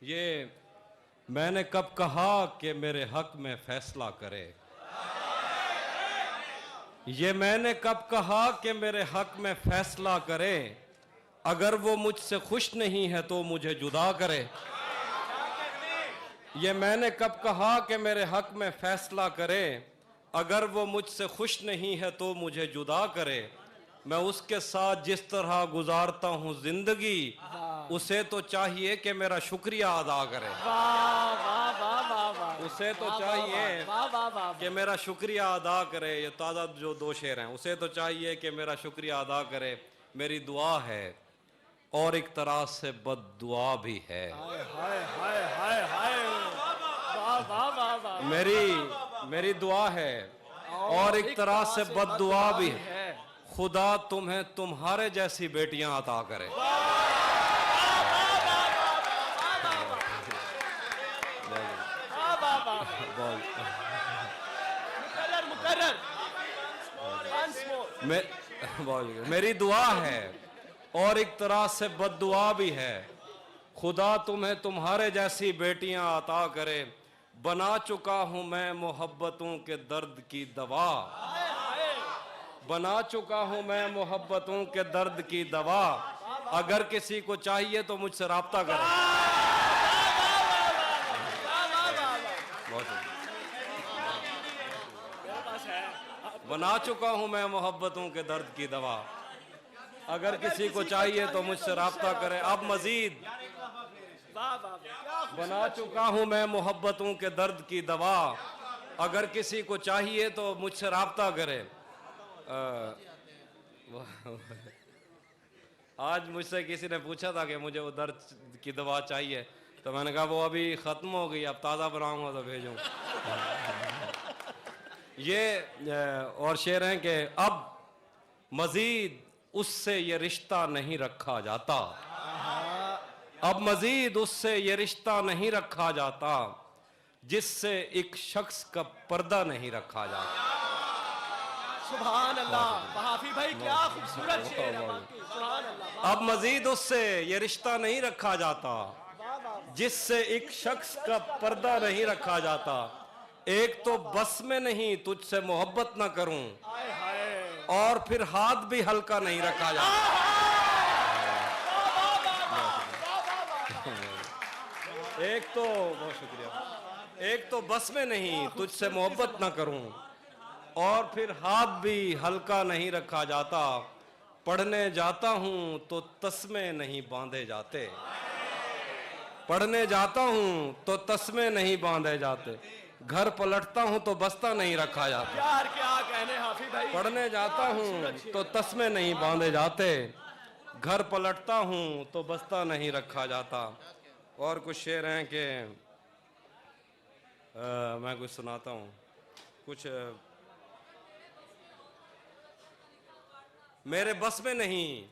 ये मैंने कब कहा कि मेरे हक में फैसला करे। ये मैंने कब कहा कि मेरे हक में फैसला करे। अगर वो मुझसे खुश नहीं है तो मुझे जुदा करे। ये मैंने कब कहा कि मेरे हक में फैसला करे। अगर वो मुझसे खुश नहीं है तो मुझे जुदा करे। मैं उसके साथ जिस तरह गुजारता हूँ जिंदगी, उसे तो चाहिए कि मेरा शुक्रिया अदा करे। उसे तो चाहिए कि मेरा शुक्रिया अदा करे। ये ताज़ा जो दो शेर हैं, उसे तो चाहिए कि मेरा शुक्रिया अदा करे। मेरी दुआ है और एक तरह से बद्दुआ भी है। मेरी दुआ है और एक तरह से बद्दुआ भी है। खुदा तुम्हें तुम्हारे जैसी बेटियां अता करे। मेरी दुआ है और एक तरह से बद्दुआ भी है। खुदा तुम्हें तुम्हारे जैसी बेटियां अता करे। बना चुका हूं मैं मोहब्बतों के दर्द की दवा। बना चुका हूं मैं मोहब्बतों के दर्द की दवा। अगर किसी को चाहिए तो मुझसे राब्ता करें। बना चुका हूं मैं मोहब्बतों के दर्द की दवा। अगर किसी को चाहिए तो मुझसे राब्ता करें। अब मजीद बना चुका हूं मैं मोहब्बतों के दर्द की दवा। अगर किसी को चाहिए तो मुझसे राब्ता करे। आज मुझसे किसी ने पूछा था कि मुझे वो दर्द की दवा चाहिए, तो मैंने कहा वो अभी ख़त्म हो गई, अब ताज़ा बनाऊंगा तो भेजूँ। ये और शेर हैं कि अब मज़ीद उससे ये रिश्ता नहीं रखा जाता। अब मज़ीद उससे ये रिश्ता नहीं रखा जाता जिससे एक शख्स का पर्दा नहीं रखा जाता। सुभान अल्लाह। हाफिज भाई क्या खूबसूरत शेर है। सुभान अल्लाह। अब मजीद उससे ये रिश्ता नहीं रखा जाता जिससे एक शख्स का पर्दा नहीं रखा जाता। एक तो बस में नहीं तुझसे मोहब्बत ना करूं, और फिर हाथ भी हल्का नहीं रखा जाता। एक तो बहुत शुक्रिया। एक तो बस में नहीं तुझसे मोहब्बत ना करूं, और फिर हाथ भी हल्का नहीं रखा जाता। पढ़ने जाता हूं तो तस्मे नहीं बांधे जाते। पढ़ने जाता हूं तो तस्मे नहीं बांधे जाते। घर पलटता हूं तो बस्ता नहीं रखा जाता। यार क्या कहने हाफिज भाई। पढ़ने जाता हूं तो तस्मे नहीं बांधे जाते। घर पलटता हूं तो बस्ता नहीं रखा जाता। और कुछ शेर हैं कि मैं कुछ सुनाता हूं। कुछ मेरे बस में नहीं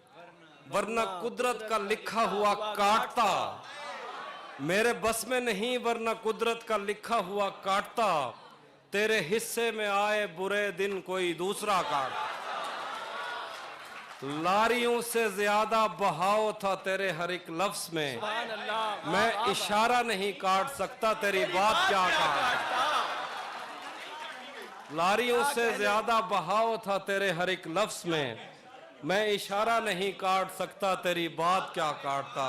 वरना कुदरत का लिखा हुआ काटता। मेरे बस में नहीं वरना कुदरत का लिखा हुआ काटता। तेरे हिस्से में आए बुरे दिन कोई दूसरा काटता। लारियों से ज्यादा बहाव था तेरे हर एक लफ्ज में। मैं इशारा नहीं काट सकता तेरी बात क्या काटता। लारियों से ज्यादा बहाव था तेरे हर एक लफ्ज में। मैं इशारा नहीं काट सकता तेरी बात क्या काटता।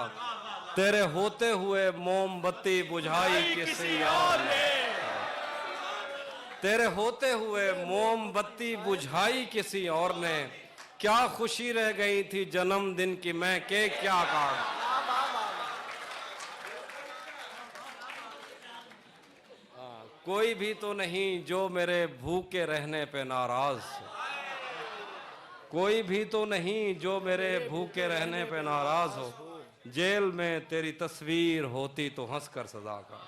तेरे होते हुए मोमबत्ती बुझाई किसी और ने। तेरे होते हुए मोमबत्ती बुझाई किसी और ने। क्या खुशी रह गई थी जन्मदिन की मैं केक क्या काट। कोई भी तो नहीं जो मेरे भूखे रहने पे नाराज। कोई भी तो नहीं जो मेरे भूखे रहने पे नाराज हो। जेल में तेरी तस्वीर होती तो हंसकर सजा का।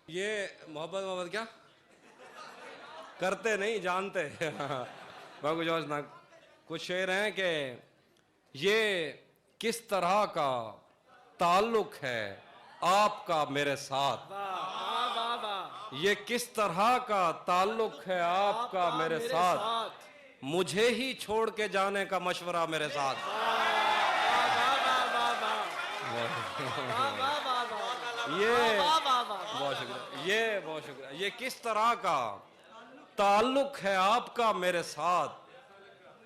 ये मोहब्बत क्या करते नहीं जानते। कुछ शेर हैं कि ये किस तरह का ताल्लुक है आपका मेरे साथ। ये किस तरह का ताल्लुक है आपका मेरे साथ। मुझे ही छोड़ के जाने का मशवरा मेरे साथ। ये बहुत शुक्रिया। ये किस तरह का ताल्लुक है आपका मेरे साथ,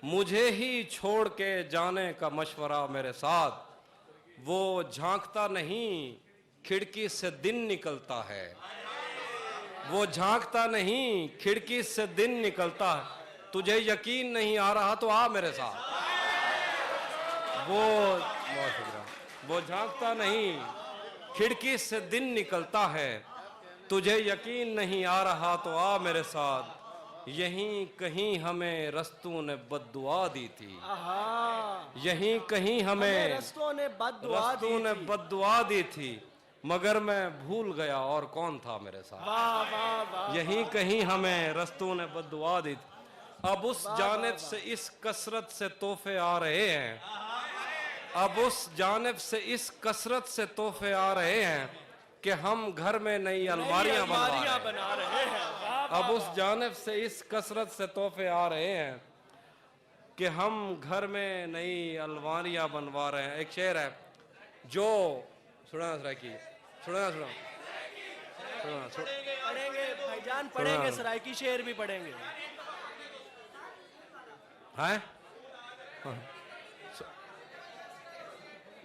मुझे ही छोड़ के जाने का मशवरा मेरे साथ। वो झांकता नहीं खिड़की से दिन निकलता है, वो झांकता नहीं खिड़की से दिन निकलता है। तुझे यकीन नहीं आ रहा तो आ मेरे साथ। वो बहुत शुक्रिया। वो झांकता नहीं खिड़की से दिन निकलता है, तुझे यकीन नहीं आ रहा तो आ मेरे साथ। यहीं कहीं हमें रस्तों ने बद्दुआ दी थी, आहा, यहीं कहीं हमें रस्तों ने बद्दुआ रस्तों दी ने थी। बद्दुआ दी थी, मगर मैं भूल गया और कौन था मेरे साथ। वाह वाह वाह। यहीं कहीं हमें रस्तों ने बद्दुआ दी थी। अब उस जानिब से इस कसरत से तोहफे आ रहे हैं, अब उस जानिब से इस कसरत से तोहफे आ रहे हैं कि हम घर में नई अलमारियां बनवा रहे हैं। बना रहे हैं। वाह, अब उस जानिब से इस कसरत से तोहफे आ रहे हैं कि हम घर में नई अलमारियां बनवा रहे हैं। एक शेर है जो सुना की सुना सुना सुना सुना पढ़ेंगे भाईजान, पढ़ेंगे, सराइकी शेर भी पढ़ेंगे। है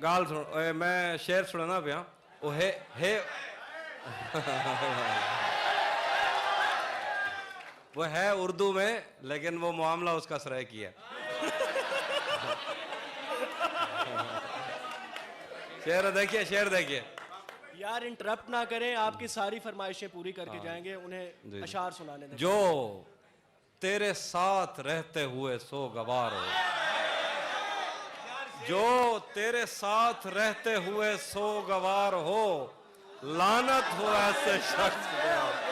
गाल सुन। मैं शेर सुनाना पिया वो है वो है उर्दू में, लेकिन वो मामला उसका सराइकी है। शेर देखिए, शेर देखिए। यार इंटरप्ट ना करें, आपकी सारी फरमाइशें पूरी करके जाएंगे, उन्हें अशार सुनाने दें। जो तेरे साथ रहते हुए सो गवार हो, जो तेरे साथ रहते हुए सो गवार हो, लानत हो ऐसे शख्स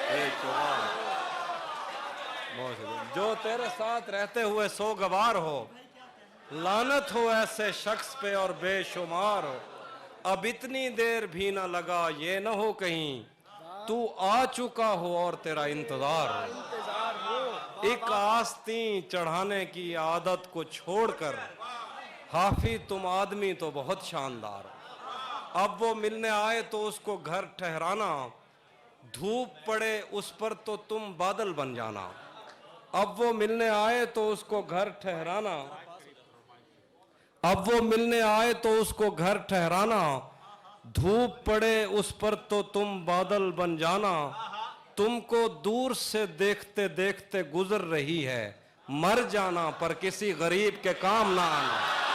बेशुमार। जो तेरे साथ रहते हुए सो गवार हो, लानत हो ऐसे शख्स पे और बेशुमार हो। अब इतनी देर भी ना लगा ये न हो कहीं तू आ चुका हो और तेरा इंतजार हो। इंतजार हो। एक आस्तीं चढ़ाने की आदत को छोड़कर हाफी तुम आदमी तो बहुत शानदार हो। अब वो मिलने आए तो उसको घर ठहराना, धूप पड़े उस पर तो तुम बादल बन जाना। अब वो मिलने आए तो उसको घर ठहराना, अब वो मिलने आए तो उसको घर ठहराना, धूप पड़े उस पर तो तुम बादल बन जाना। तुमको दूर से देखते देखते गुजर रही है, मर जाना पर किसी गरीब के काम ना आना।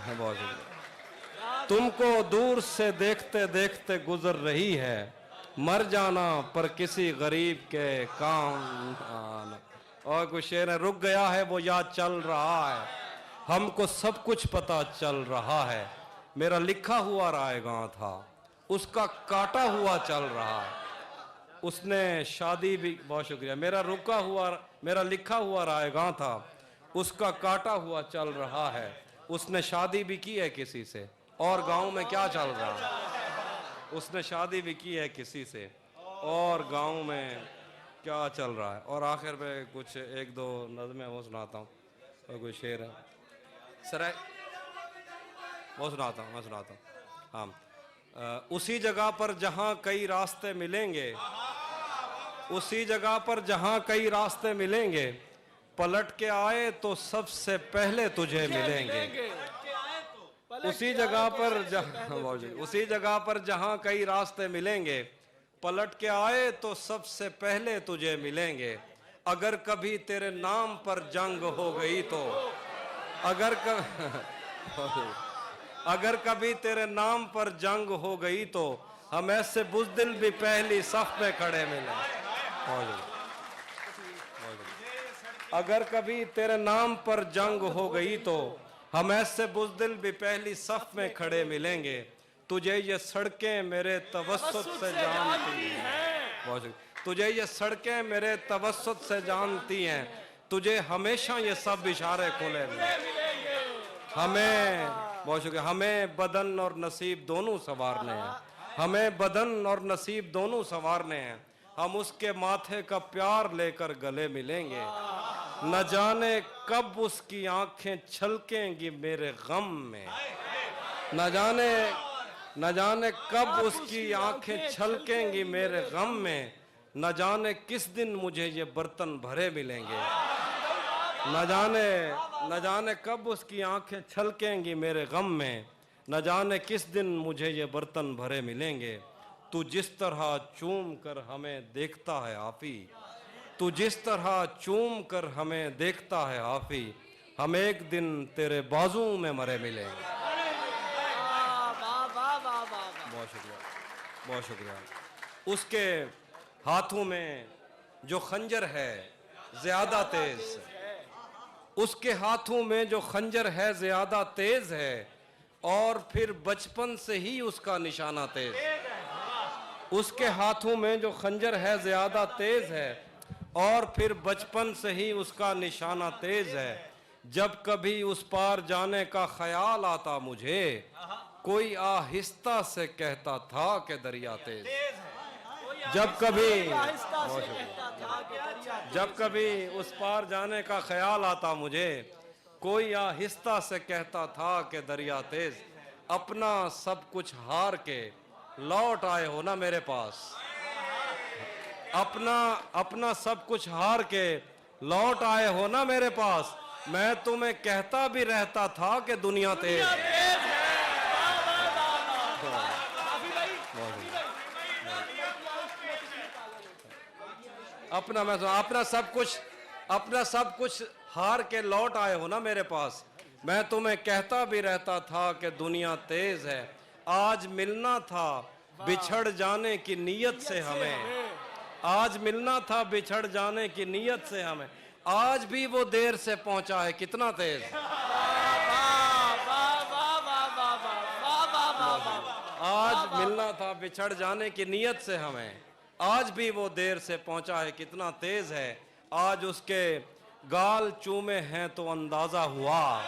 बहुत शुक्रिया। तुमको दूर से देखते देखते गुजर रही है, मर जाना पर किसी गरीब के काम आना। और कुछ शेर है, रुक गया है वो याद चल रहा है, हमको सब कुछ पता चल रहा है। मेरा लिखा हुआ रायगां था, उसका काटा हुआ चल रहा है। उसने शादी भी, बहुत शुक्रिया। मेरा लिखा हुआ रायगां था, उसका काटा हुआ चल रहा है। उसने शादी भी की है किसी से, और गांव में क्या चल रहा है। उसने शादी भी की है किसी से, और गांव में क्या चल रहा है। और आखिर में कुछ एक दो नज़में वो सुनाता हूँ, और कोई शेर है सर वो सुनाता हूँ, मैं सुनाता हूँ। हाँ, उसी जगह पर जहाँ कई रास्ते मिलेंगे, उसी जगह पर जहाँ कई रास्ते मिलेंगे, पलट के आए तो सबसे पहले तुझे मिलेंगे। उसी जगह पर जहाँ कई रास्ते मिलेंगे, पलट के आए तो सबसे पहले तुझे मिलेंगे। अगर कभी तेरे नाम पर जंग हो गई तो, अगर कभी तेरे नाम पर जंग हो गई तो, हम ऐसे बुज़दिल भी पहली सफ में खड़े मिले। अगर कभी तेरे नाम पर जंग हो गई तो, हम ऐसे बुज़दिल भी पहली सफ में खड़े मिलेंगे। तुझे ये सड़कें मेरे तवस्सुत से जानती हैं, तुझे ये सड़कें मेरे तवस्सुत से जानती हैं। तुझे हमेशा ये सब इशारे खुले मिलेंगे। हमें, बहुत शुक्रिया, हमें बदन और नसीब दोनों संवारने हैं, हमें बदन और नसीब दोनों संवारने हैं। हम उसके माथे का प्यार लेकर गले मिलेंगे। न जाने कब उसकी आंखें छलकेंगी मेरे गम में, न जाने न जाने कब उसकी आंखें छलकेंगी मेरे गम में, न जाने किस दिन मुझे ये बर्तन भरे मिलेंगे। न जाने कब उसकी आंखें छलकेंगी मेरे गम में, न जाने किस दिन मुझे ये बर्तन भरे मिलेंगे। तू जिस तरह चूम कर हमें देखता है आफी, तू जिस तरह चूम कर हमें देखता है आफी, हम एक दिन तेरे बाजू में मरे मिलेंगे। बहुत शुक्रिया, बहुत शुक्रिया। उसके हाथों में जो खंजर है ज्यादा तेज, उसके हाथों में जो खंजर है ज्यादा तेज है, और फिर बचपन से ही उसका निशाना तेज। उसके हाथों में जो खंजर है ज्यादा तेज है, और फिर बचपन से ही उसका निशाना तेज है। जब कभी उस पार जाने का ख्याल आता मुझे, कोई आहिस्ता से कहता था कि दरिया तेज। जब कभी उस पार जाने का ख्याल आता मुझे, कोई आहिस्ता से कहता था कि दरिया तेज। अपना सब कुछ हार के लौट आए हो ना मेरे पास, अपना सब कुछ हार के लौट आए हो ना मेरे पास। मैं तुम्हें कहता भी रहता था कि दुनिया तेज। अपना सब कुछ हार के लौट आए हो ना मेरे पास। मैं तुम्हें कहता भी रहता था कि दुनिया तेज है। आज मिलना था बिछड़ जाने की नीयत से हमें, आज मिलना था बिछड़ जाने की नीयत से हमें। आज भी वो देर से पहुंचा है कितना तेज। आज मिलना था बिछड़ जाने की नीयत से हमें, आज भी वो देर से पहुंचा है कितना तेज है। आज उसके गाल चूमे हैं तो अंदाजा हुआ,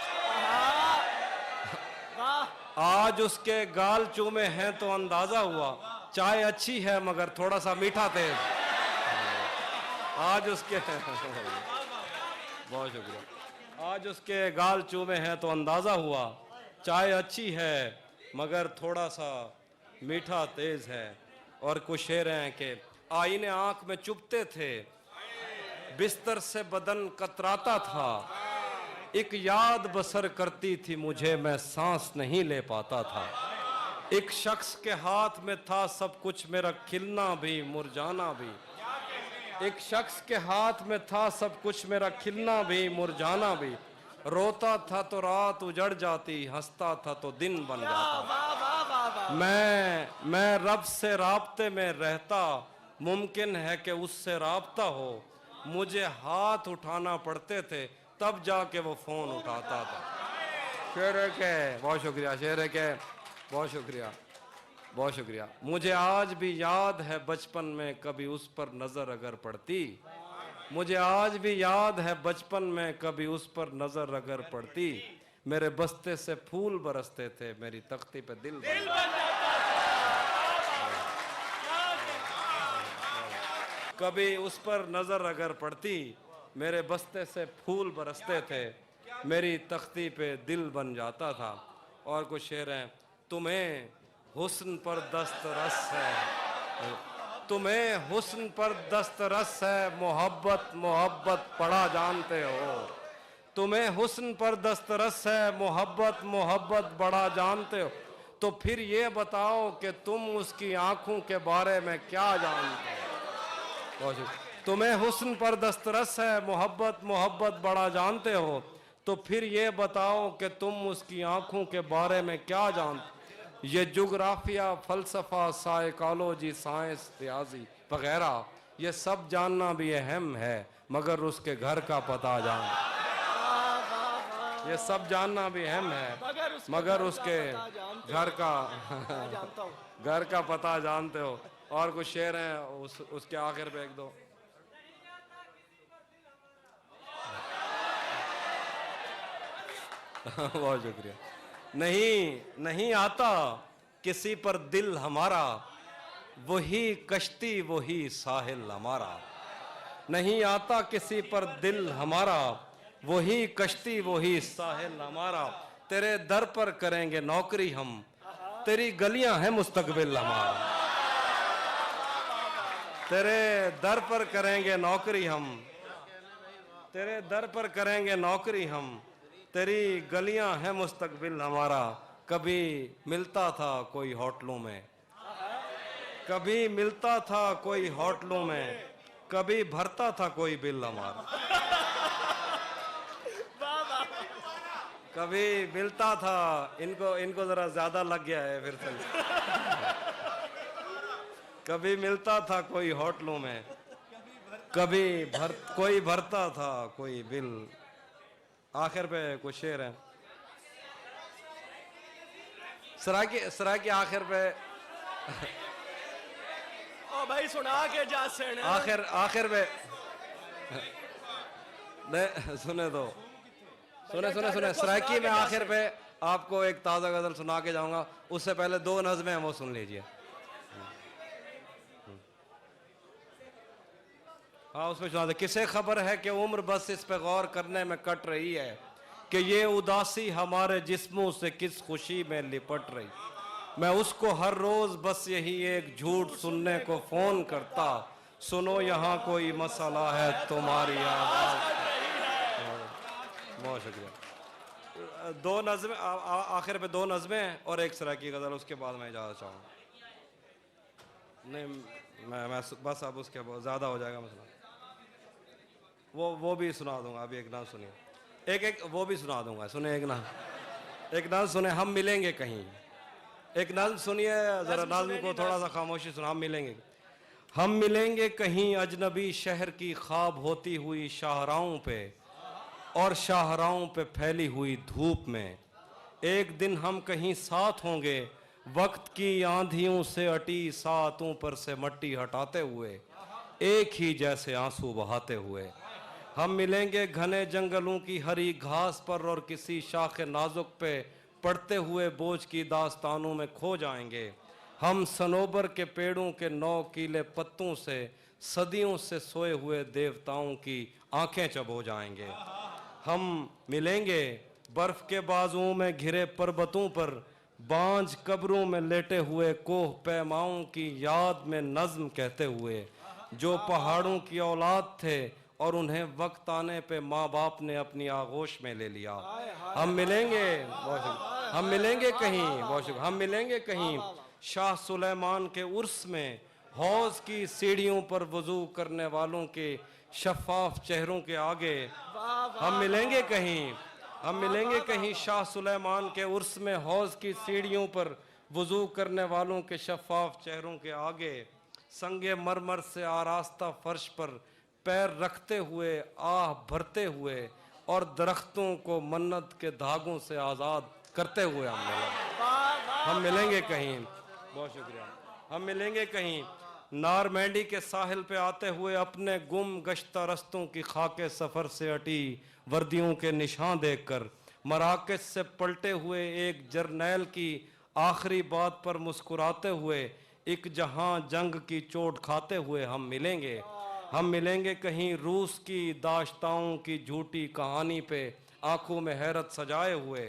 आज उसके गाल चूमे हैं तो अंदाजा हुआ। चाय अच्छी है मगर थोड़ा सा मीठा तेज। आज उसके बहुत शुक्रिया। आज उसके गाल चूमे हैं तो अंदाजा हुआ, चाय अच्छी है मगर थोड़ा सा मीठा तेज है। और कुछ शेर हैं कि आईने आंख में चुभते थे, बिस्तर से बदन कतराता था, एक याद बसर करती थी मुझे, मैं सांस नहीं ले पाता था। एक शख्स के हाथ में था सब कुछ, मेरा खिलना भी मुरझाना भी। एक शख्स के हाथ में था सब कुछ, मेरा खिलना भी मुरझाना भी। रोता था तो रात उजड़ जाती, हंसता था तो दिन बन जाता। मैं रब से राब्ते में रहता, मुमकिन है कि उससे राब्ता हो। मुझे हाथ उठाना पड़ते थे तब जाके वो फोन उठाता था। शेर के बहुत शुक्रिया, शेर के बहुत शुक्रिया, बहुत शुक्रिया। मुझे आज भी याद है बचपन में कभी उस पर नजर अगर पड़ती, मुझे आज भी याद है बचपन में कभी उस पर नजर अगर पड़ती। मेरे बस्ते से फूल बरसते थे, मेरी तख्ती पे दिल बन जाता। कभी उस पर नजर अगर पड़ती, मेरे बस्ते से फूल बरसते थे, मेरी तख्ती पे दिल बन जाता था। और कुछ शेर हैं। तुम्हें हुस्न पर दस्तरस है, तुम्हें हुस्न पर दस्तरस है, मोहब्बत मोहब्बत बड़ा जानते हो। तुम्हें हुस्न पर दस्तरस है, मोहब्बत मोहब्बत बड़ा जानते हो। तो फिर ये बताओ कि तुम उसकी आंखों के बारे में क्या जानते हो। तुम्हें हुस्न पर दस्तरस है, मोहब्बत मोहब्बत बड़ा जानते हो। तो फिर ये बताओ कि तुम उसकी आंखों के बारे में क्या जानते हो। ये जोग्राफिया, फलसफा, साइकोलॉजी, साइंस, रियाजी वगैरह, ये सब जानना भी अहम है, मगर उसके घर का पता जान, ये सब जानना भी अहम है, मगर उसके घर का पता जानते हो। और कुछ शेर हैं उसके आखिर पे एक दो। बहुत शुक्रिया। नहीं आता किसी पर दिल हमारा, वही कश्ती वही साहिल हमारा। नहीं आता किसी पर दिल हमारा, वही कश्ती वही साहिल हमारा। तेरे दर पर करेंगे नौकरी हम, तेरी गलियां हैं मुस्तकबिल हमारा। तेरे दर पर करेंगे नौकरी हम, तेरे दर पर करेंगे नौकरी हम, तेरी गलियां हैं मुस्तकबिल हमारा। कभी मिलता था कोई होटलों में, कभी मिलता था कोई होटलों में, कभी भरता था कोई बिल हमारा। कभी मिलता था, इनको इनको जरा ज्यादा लग गया है फिर से। कभी मिलता था कोई होटलों में, कभी कोई भरता था कोई बिल। आखिर पे कुछ शेर है सराकी आखिर पे। ओ भाई सुना के जा सेने। आखिर पे नहीं सुने दो, सुने सराकी में आखिर पे आपको एक ताजा गजल सुना के जाऊंगा। उससे पहले दो नज़में हैं वो सुन लीजिए। हाँ उसमें सुना दे। किसे खबर है कि उम्र बस इस पे गौर करने में कट रही है कि ये उदासी हमारे जिस्मों से किस खुशी में लिपट रही। मैं उसको हर रोज बस यही एक झूठ सुनने को फोन करता, सुनो यहाँ कोई मसला है तुम्हारी आवाज। बहुत शुक्रिया। दो नज़में आखिर पे दो नज़में हैं और एक सराकी गजल, उसके बाद मैं इजाज़त चाहूँगा। नहीं मैं बस अब उसके बाद ज़्यादा हो जाएगा मसला। वो भी सुना दूंगा। अभी एक नाम सुनिए, एक वो भी सुना दूंगा। सुने एक नाम सुने, हम मिलेंगे कहीं। एक नाम सुनिए जरा, नाज़म को थोड़ा सा खामोशी सुना। हम मिलेंगे कहीं अजनबी शहर की ख्वाब होती हुई शाहराहों पे, और शाहराहों पे फैली हुई धूप में। एक दिन हम कहीं साथ होंगे वक्त की आंधियों से अटी सातों पर से मट्टी हटाते हुए, एक ही जैसे आंसू बहाते हुए। हम मिलेंगे घने जंगलों की हरी घास पर, और किसी शाख नाजुक पे पड़ते हुए बोझ की दास्तानों में खो जाएंगे। हम सनोबर के पेड़ों के 9 कीले पत्तों से सदियों से सोए हुए देवताओं की आंखें चबो जाएंगे। हम मिलेंगे बर्फ के बाजुओं में घिरे पर्वतों पर, बांझ कब्रों में लेटे हुए कोह पैमाओं की याद में नज्म कहते हुए, जो पहाड़ों की औलाद थे और उन्हें वक्त आने पे माँ बाप ने अपनी आगोश में ले लिया। हम मिलेंगे कहीं शाह सुलेमान के उर्स में, हौज की सीढ़ियों पर वजू करने वालों के शफाफ चेहरों के आगे। हम मिलेंगे कहीं शाह सुलेमान के उर्स में, हौज की सीढ़ियों पर वजू करने वालों के शफाफ चेहरों के आगे। संगे मरमर से आरास्ता फर्श पर पैर रखते हुए आह भरते हुए, और दरख्तों को मन्नत के धागों से आज़ाद करते हुए हम मिलेंगे कहीं। बहुत शुक्रिया। हम मिलेंगे कहीं नारमैंडी के साहिल पे आते हुए, अपने गुम गश्ता रस्तों की खाके सफ़र से अटी वर्दियों के निशान देखकर, मराकज से पलटे हुए एक जर्नैल की आखिरी बात पर मुस्कुराते हुए, एक जहां जंग की चोट खाते हुए हम मिलेंगे कहीं रूस की दाश्ताओं की झूठी कहानी पे आंखों में हैरत सजाए हुए।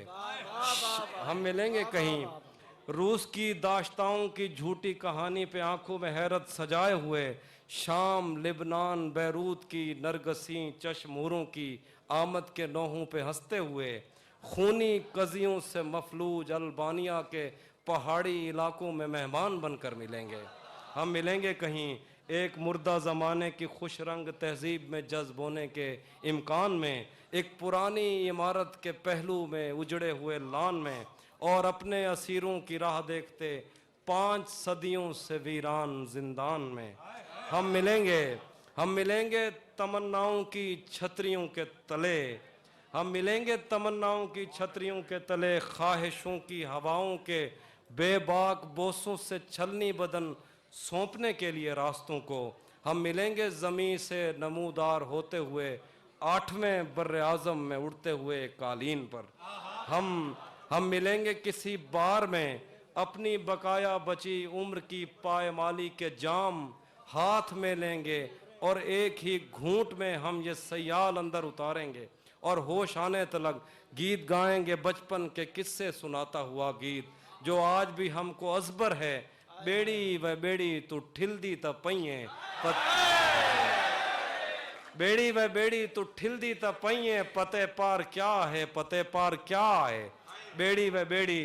हम मिलेंगे कहीं रूस की दाश्ताओं की झूठी कहानी पे आंखों में हैरत सजाए हुए, शाम लिबनान बैरूत की नरगसी चश्मूरों की आमद के नौहों पे हंसते हुए, खूनी कजियों से मफलूज अल्बानिया के पहाड़ी इलाकों में मेहमान बनकर मिलेंगे। हम मिलेंगे कहीं एक मुर्दा ज़माने की खुश रंग तहजीब में जज्ब होने के इम्कान में, एक पुरानी इमारत के पहलू में उजड़े हुए लान में, और अपने असीरों की राह देखते 5 सदियों से वीरान जिंदान में। हम मिलेंगे तमन्नाओं की छतरियों के तले। हम मिलेंगे तमन्नाओं की छतरियों के तले, ख्वाहिशों की हवाओं के बेबाक बोसों से छलनी बदन सौंपने के लिए रास्तों को। हम मिलेंगे ज़मीं से नमूदार होते हुए 8वें बर्रे आज़म में उड़ते हुए कालीन पर। हम मिलेंगे किसी बार में अपनी बकाया बची उम्र की पायमाली के जाम हाथ में लेंगे, और एक ही घूंट में हम ये सयाल अंदर उतारेंगे, और होश आने तलक गीत गाएंगे बचपन के किस्से सुनाता हुआ गीत, जो आज भी हमको अजबर है। बेड़ी व बेड़ी तू ठिलदी त पइए बेड़ी व बेड़ी तू ठिलदी त पइए, पते पार क्या है, पते पार क्या है। बेड़ी व बेड़ी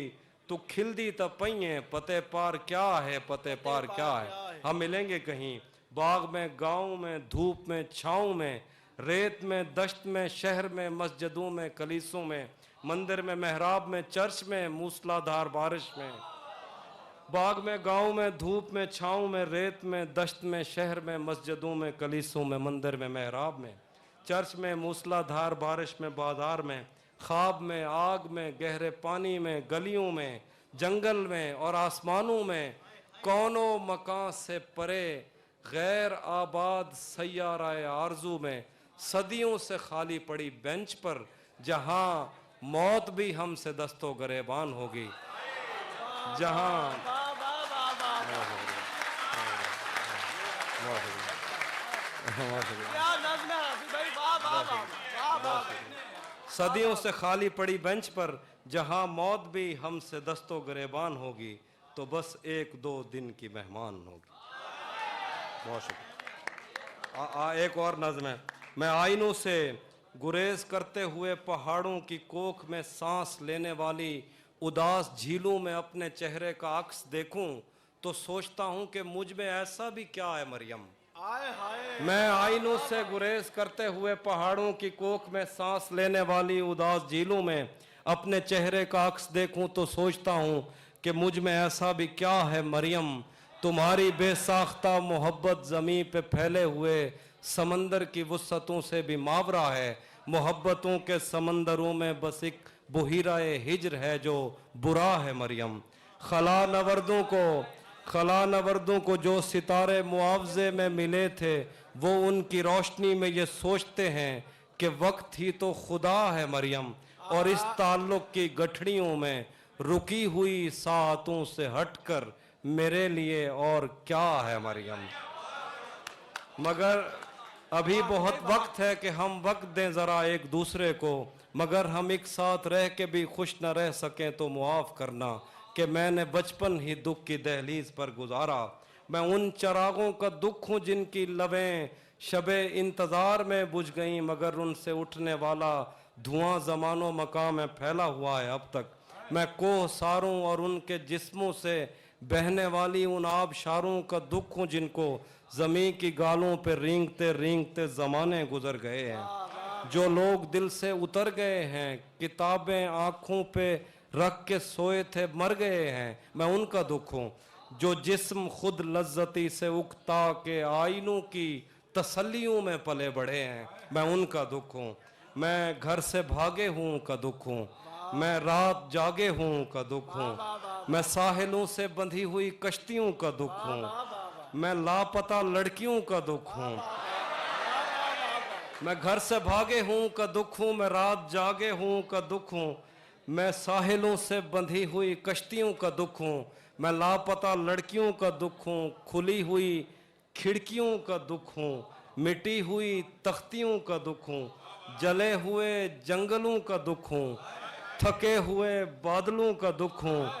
तू खिलदी त पइए, पते पार क्या है, पते पार क्या है। हम मिलेंगे कहीं, बाग में, गांव में, धूप में, छाँव में, रेत में, दश्त में, शहर में, मस्जिदों में, कलीसों में, मंदिर में, मेहराब में, चर्च में, मूसलाधार बारिश में। बाग में, गांव में, धूप में, छाँव में, रेत में, दश्त में, शहर में, मस्जिदों में, कलीसों में, मंदिर में, मेहराब में, चर्च में, मूसलाधार बारिश में, बाजार में, ख्वाब में, आग में, गहरे पानी में, गलियों में, जंगल में और आसमानों में, कौनों मकान से परे गैर आबाद सैयाराए आरजू में, सदियों से खाली पड़ी बेंच पर, जहां मौत भी हमसे दस्तो गरेबान होगी, जहां क्या नज़्म है हाफिज भाई, वाह वाह वाह वाह वाह। सदियों से खाली पड़ी बेंच पर, जहां मौत भी हमसे दस्तो गरेबान होगी, तो बस एक दो दिन की मेहमान होगी। बहुत शुक्रिया। एक और नज़्म है। मैं आईनों से गुरेज करते हुए पहाड़ों की कोख में सांस लेने वाली उदास झीलों में अपने चेहरे का अक्स देखूं, तो सोचता हूं कि मुझ में ऐसा भी क्या है मरियम। हाय हाय। मैं आईनों से गुरेज करते हुए पहाड़ों की कोख में सांस लेने वाली उदास झीलों में अपने चेहरे का अक्स देखूं, तो सोचता हूं कि मुझ में ऐसा भी क्या है मरियम। तुम्हारी बेसाख्ता मोहब्बत ज़मीं पे फैले हुए समंदर की वुसअतों से भी मावरा है। मोहब्बतों के समंदरों में बस एक बुहिराए हिज्र है जो बुरा है मरियम। खला नवर्दों को जो सितारे मुआवजे में मिले थे, वो उनकी रोशनी में ये सोचते हैं कि वक्त ही तो खुदा है मरियम। और इस ताल्लुक की गठड़ियों में रुकी हुई सातों से हटकर मेरे लिए और क्या है मरियम। मगर अभी बहुत वक्त है कि हम वक्त दें ज़रा एक दूसरे को, मगर हम एक साथ रह के भी खुश न रह सकें तो मुआफ़ करना कि मैंने बचपन ही दुख की दहलीज पर गुजारा। मैं उन चरागों का दुख हूँ जिनकी लबें शबे इंतज़ार में बुझ गईं, मगर उनसे उठने वाला धुआं ज़मानो मकाम में फैला हुआ है अब तक। मैं कोह सारों और उनके जिस्मों से बहने वाली उन आबशारों का दुख हूँ जिनको ज़मीन की गालों पे रेंगते रेंगते ज़माने गुजर गए हैं। जो लोग दिल से उतर गए हैं, किताबें आँखों पे रख के सोए थे मर गए हैं, मैं उनका दुख हूँ। जो जिस्म खुद लज्जती से उकता के आईनों की तसल्लियों में पले बढ़े हैं, मैं उनका दुख हूँ। मैं घर से भागे हूँ का दुख हूँ, मैं रात जागे हूँ का दुख हूँ, मैं साहिलों से बंधी हुई कश्तियों का दुख हूँ, मैं लापता लड़कियों का दुख हूँ। मैं घर से भागे हूँ का दुख हूँ, मैं रात जागे हूँ का दुख हूँ, मैं साहिलों से बंधी हुई कश्तियों का दुख हूँ, मैं लापता लड़कियों का दुख हूँ, खुली हुई खिड़कियों का दुख हूँ, मिटी हुई तख्तियों का दुख हूँ, जले हुए जंगलों का दुख हूँ, थके हुए बादलों का दुख हूँ।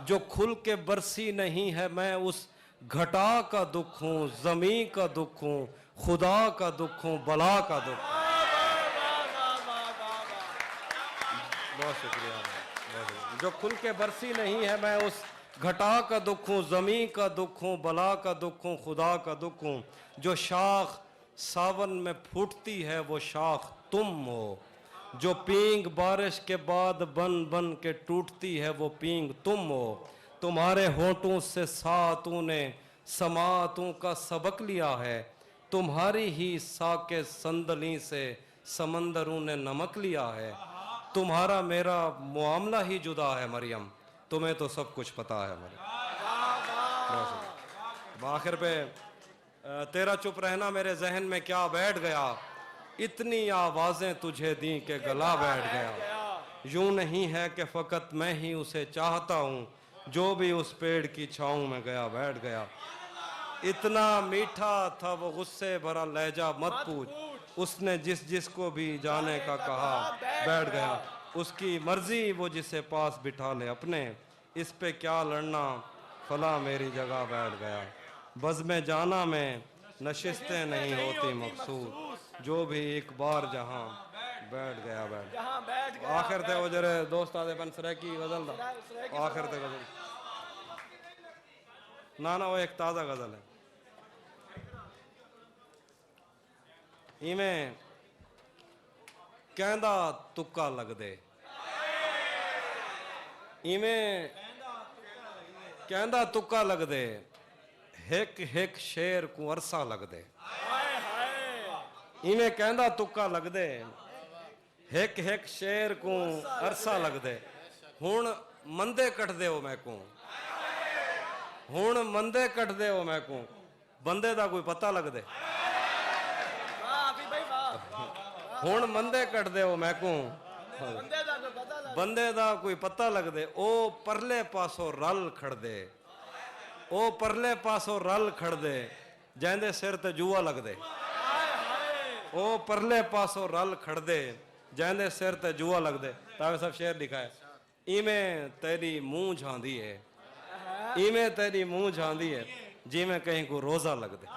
जो खुल के बरसी नहीं है मैं उस घटा का दुख हूँ, ज़मीं का दुख हूँ, खुदा का दुख हूँ, बला का दुख हूँ। बहुत शुक्रिया। जो खुल के बरसी नहीं है मैं उस घटा का दुख हूँ, ज़मीं का दुख हूँ, बला का दुख हूँ, खुदा का दुख हूँ। जो शाख सावन में फूटती है वो शाख तुम हो, जो पींग बारिश के बाद बन बन के टूटती है वो पींग तुम हो। तुम्हारे होठों से सातों ने समातों का सबक लिया है, तुम्हारी ही साके संदली से समंदरों ने नमक लिया है। तुम्हारा मेरा मामला ही जुदा है मरियम, तुम्हें तो सब कुछ पता है मरियम। आखिर पे तेरा चुप रहना मेरे जहन में क्या बैठ गया, इतनी आवाज़ें तुझे दी के गला बैठ गया। यूं नहीं है कि फ़कत मैं ही उसे चाहता हूँ, जो भी उस पेड़ की छाँव में गया बैठ गया। इतना मीठा था वो गुस्से भरा लहजा मत पूछ, उसने जिस जिसको भी जाने का कहा बैठ गया। उसकी मर्जी वो जिसे पास बिठा ले अपने, इस पे क्या लड़ना, फला मेरी जगह बैठ गया। बज़्म जाना में नशिस्तें नहीं होती मखसूस, जो भी एक बार जहां बैठ गया बैठ। जहां बैठ गया आखिर ते वो जरे दोस्त आदे बन सरे की गजल दा, आखिर ते गजल ना वो एक ताज़ा गजल है। इवें कहंदा तुक्का लगदे, इवें कहंदा तुक्का लगदे, हिक हिक शेर को अरसा लगदे। इवें कहंदा तुक्का लगदे, हिक हिक शेर को अरसा लगदे। हुण मंदे कटदे हो मैं को, हुण मंदे कटदे हो मैं को, बंदे दा कोई पता लगदे। वाह हाफिज भाई वाह। हुण मंदे कटदे हो मैं को, बंदे दा कोई पता लग। बंदे दा कोई पता लगदे। ओ परले पासों रल खड़दे, ओ परले पासों रल खड़दे, जैंदे सिर ते जुआ लगदे। ओ परले पासों रल खड़दे, जैंदे सिर ते जुआ लगदे। तावे सब शेर लिखा है। इवें तेरी मुंह झांदी है, इवें तेरी मुंह झांदी है, जिवें कहीं को रोजा लगदे।